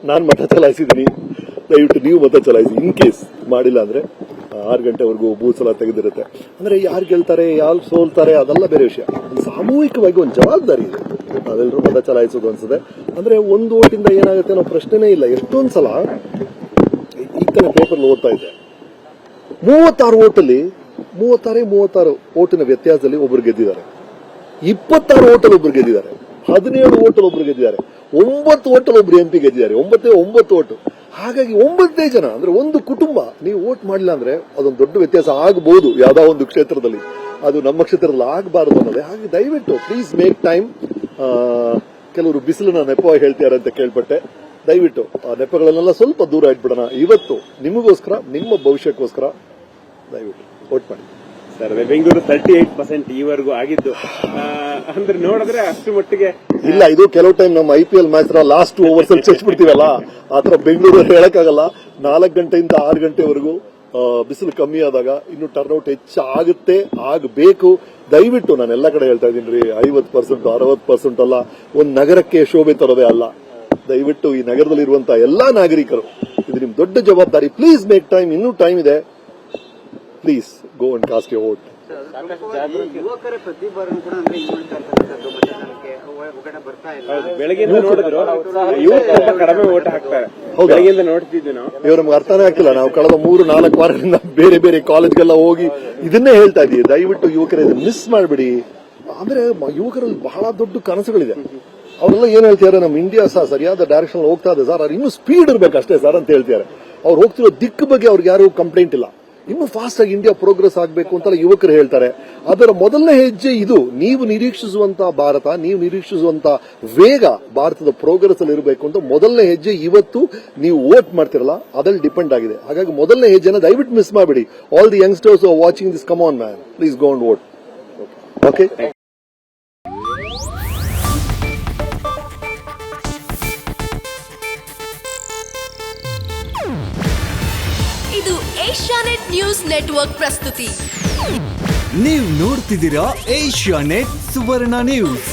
ನಾನು ಮತ ಚಲಾಯಿಸಿದ್ದೀನಿ, ದಯವಿಟ್ಟು ನೀವು ಮತ ಚಲಾಯಿಸಿ. ಇನ್ ಕೇಸ್ ಮಾಡಿಲ್ಲ ಅಂದ್ರೆ 6 ಗಂಟೆವರೆಗೂ ಬೂತ್ ಎಲ್ಲ ತೆಗೆದಿರುತ್ತೆ. ಅಂದ್ರೆ ಯಾರು ಗೆಲ್ತಾರೆ ಯಾರು ಸೋಲ್ತಾರೆ ಅದೆಲ್ಲ ಬೇರೆ ವಿಷಯ. ಸಾಮೂಹಿಕವಾಗಿ ಒಂದು ಜವಾಬ್ದಾರಿ ಇದೆ, ನಾವೆಲ್ಲರೂ ಮತ ಚಲಾಯಿಸೋದು ಅನ್ಸುತ್ತೆ. ಅಂದ್ರೆ ಒಂದು ಓಟಿಂದ ಏನಾಗುತ್ತೆ ಅನ್ನೋ ಪ್ರಶ್ನೆನೇ ಇಲ್ಲ. ಎಷ್ಟೊಂದು ಸಲ ಈಗ ತಾನೇ ಪೇಪರ್ ಓದ್ತಾ ಇದ್ದೆ, 36 ಓಟಲ್ಲಿ 36 ಓಟಿನ ವ್ಯತ್ಯಾಸದಲ್ಲಿ ಒಬ್ರು ಗೆದ್ದಿದ್ದಾರೆ, 26 ಓಟಲ್ಲಿ ಒಬ್ರು ಗೆದ್ದಿದ್ದಾರೆ, 17 ಓಟಲ್ಲಿ ಒಬ್ರು ಗೆದ್ದಿದ್ದಾರೆ, 9 ಓಟಲ್ಲಿ ಒಬ್ರು MP ಗೆದ್ದಿದ್ದಾರೆ. 9 ಓಟು. ಹಾಗಾಗಿ 9 ಜನ ಅಂದ್ರೆ ಒಂದು ಕುಟುಂಬ ನೀವು ವೋಟ್ ಮಾಡಿಲ್ಲ ಅಂದ್ರೆ ಅದೊಂದು ದೊಡ್ಡ ವ್ಯತ್ಯಾಸ ಆಗಬಹುದು ಯಾವ್ದೋ ಒಂದು ಕ್ಷೇತ್ರದಲ್ಲಿ. ಅದು ನಮ್ಮ ಕ್ಷೇತ್ರದಲ್ಲಿ ಆಗಬಾರದು ಅನ್ನೋದೇ. ಹಾಗೆ ದಯವಿಟ್ಟು ಪ್ಲೀಸ್ ಮೇಕ್ ಟೈಮ್. ಕೆಲವರು ಬಿಸಿಲನ್ನ ನೆಪವಾಗಿ ಹೇಳ್ತಾರೆ ಅಂತ ಕೇಳ್ಪಟ್ಟೆ. ದಯವಿಟ್ಟು ಆ ನೆಪಗಳನ್ನೆಲ್ಲ ಸ್ವಲ್ಪ ದೂರ ಇಟ್ಬಿಡೋಣ. ಇವತ್ತು ನಿಮಗೋಸ್ಕರ, ನಿಮ್ಮ ಭವಿಷ್ಯಕ್ಕೋಸ್ಕರ ದಯವಿಟ್ಟು ವೋಟ್ ಮಾಡಿ. ಸರ್, ಬೆಂಗಳೂರು 38% ಈವರೆಗೂ ಆಗಿದ್ದು ಅಂದ್ರೆ ನೋಡಿದ್ರೆ ಅಷ್ಟು ಮಟ್ಟಿಗೆ ಇಲ್ಲ. ಇದು ಕೆಲವು ಟೈಮ್ ನಮ್ಮ IPL ಮ್ಯಾಚ್ ಲಾಸ್ಟ್ ಓವರ್ಸ್ ಅಲ್ಲಿ ಚಚ್ಬಿಡ್ತೀವಲ್ಲ, ಆತರ ಬೆಂಗಳೂರು ಹೇಳಕ್ಕಾಗಲ್ಲ. 4 ಗಂಟೆಯಿಂದ 6 ಗಂಟೆವರೆಗೂ ಬಿಸಿಲು ಕಮ್ಮಿ ಆದಾಗ ಇನ್ನು ಟರ್ನ್ಔಟ್ ಹೆಚ್ಚಾಗುತ್ತೆ, ಆಗಬೇಕು. ದಯವಿಟ್ಟು ನಾನು ಎಲ್ಲ ಕಡೆ ಹೇಳ್ತಾ ಇದ್ದೀನಿ ರೀ, 50% 60% ಅಲ್ಲ, ಒಂದು ನಗರಕ್ಕೆ ಶೋಭೆ ತರೋದೇ ಅಲ್ಲ. ದಯವಿಟ್ಟು ಈ ನಗರದಲ್ಲಿರುವಂತಹ ಎಲ್ಲಾ ನಾಗರಿಕರು, ಇದು ನಿಮ್ ದೊಡ್ಡ ಜವಾಬ್ದಾರಿ. ಪ್ಲೀಸ್ ಮೇಕ್ ಟೈಮ್, ಇನ್ನೂ ಟೈಮ್ ಇದೆ. Please go and cost your vote. ಯುವಕರ ಪ್ರತಿಭಟನೆ ಕೂಡ ಅಂದ್ರೆ ಇಳ್ತಾ ಇರ್ತಕ್ಕಂಥದ್ದು, ಮತದಾನಕ್ಕೆ ಹೊರಗಡೆ ಬರ್ತಾ ಇಲ್ಲ. ಬೆಳಗ್ಗೆಯಿಂದ ನೋಡಿದ್ರು ಯುವಕ ಕಡಿಮೆ ಓಟ್ ಹಾಕ್ತಾರೆ. ಬೆಳಗ್ಗೆಯಿಂದ ನೋಡ್ತಿದ್ವಿ ನಾವು. ಇವ್ರು ನಮ್ಗೆ ಅರ್ಥನೇ ಆಗ್ತಿಲ್ಲ. ನಾವು ಕಳೆದ 3-4 ವಾರದಿಂದ ಬೇರೆ ಬೇರೆ ಕಾಲೇಜ್ಗೆಲ್ಲ ಹೋಗಿ ಇದನ್ನೇ ಹೇಳ್ತಾ ಇದೀವಿ. ದಯವಿಟ್ಟು ಯುವಕರ ಮಿಸ್ ಮಾಡಬೇಡಿ. ಅಂದ್ರೆ ಯುವಕರಲ್ಲಿ ಬಹಳ ದೊಡ್ಡ ಕನಸುಗಳಿದೆ. ಅವರೆಲ್ಲ ಏನ್ ಹೇಳ್ತಾರೆ, ನಮ್ಮ ಇಂಡಿಯಾ ಸಹ ಸರಿಯಾದ ಡೈರೆಕ್ಷನ್ ಹೋಗ್ತಾ ಇದೆ ಸರ್, ಅವ್ರು ಇನ್ನೂ ಸ್ಪೀಡ್ ಇರ್ಬೇಕು ಅಷ್ಟೇ ಸರ್ ಅಂತ ಹೇಳ್ತಾರೆ. ಅವ್ರು ಹೋಗ್ತಿರೋ ದಿಕ್ಕು ಬಗ್ಗೆ ಅವ್ರಿಗೆ ಯಾರು ಕಂಪ್ಲೇಂಟ್ ಇಲ್ಲ. ಇನ್ನೂ ಫಾಸ್ಟ್ ಆಗಿ ಇಂಡಿಯಾ ಪ್ರೋಗ್ರೆಸ್ ಆಗಬೇಕು ಅಂತೆಲ್ಲ ಯುವಕರು ಹೇಳ್ತಾರೆ. ಅದರ ಮೊದಲನೇ ಹೆಜ್ಜೆ ಇದು. ನೀವು ನಿರೀಕ್ಷಿಸುವಂತ ಭಾರತ, ನೀವು ನಿರೀಕ್ಷಿಸುವಂತ ವೇಗ ಭಾರತದ ಪ್ರೋಗ್ರೆಸ್ ಅಲ್ಲಿ ಇರಬೇಕು ಅಂತ ಮೊದಲನೇ ಹೆಜ್ಜೆ ಇವತ್ತು ನೀವು ವೋಟ್ ಮಾಡ್ತಿರಲ್ಲ ಅದ್ರಲ್ಲಿ ಡಿಪೆಂಡ್ ಆಗಿದೆ. ಹಾಗಾಗಿ ಮೊದಲನೇ ಹೆಜ್ಜೆನ ದಯವಿಟ್ಟು ಮಿಸ್ ಮಾಡಬೇಡಿ. All the youngsters are watching this, come on man, please go and vote. Okay. ಇದು ಏಷ್ಯಾನೆಟ್ ನ್ಯೂಸ್ ನೆಟ್ವರ್ಕ್ ಪ್ರಸ್ತುತಿ. ನೀವು ನೋಡ್ತಿದ್ದೀರಾ ಏಷ್ಯಾನೆಟ್ ಸುವರ್ಣ ನ್ಯೂಸ್.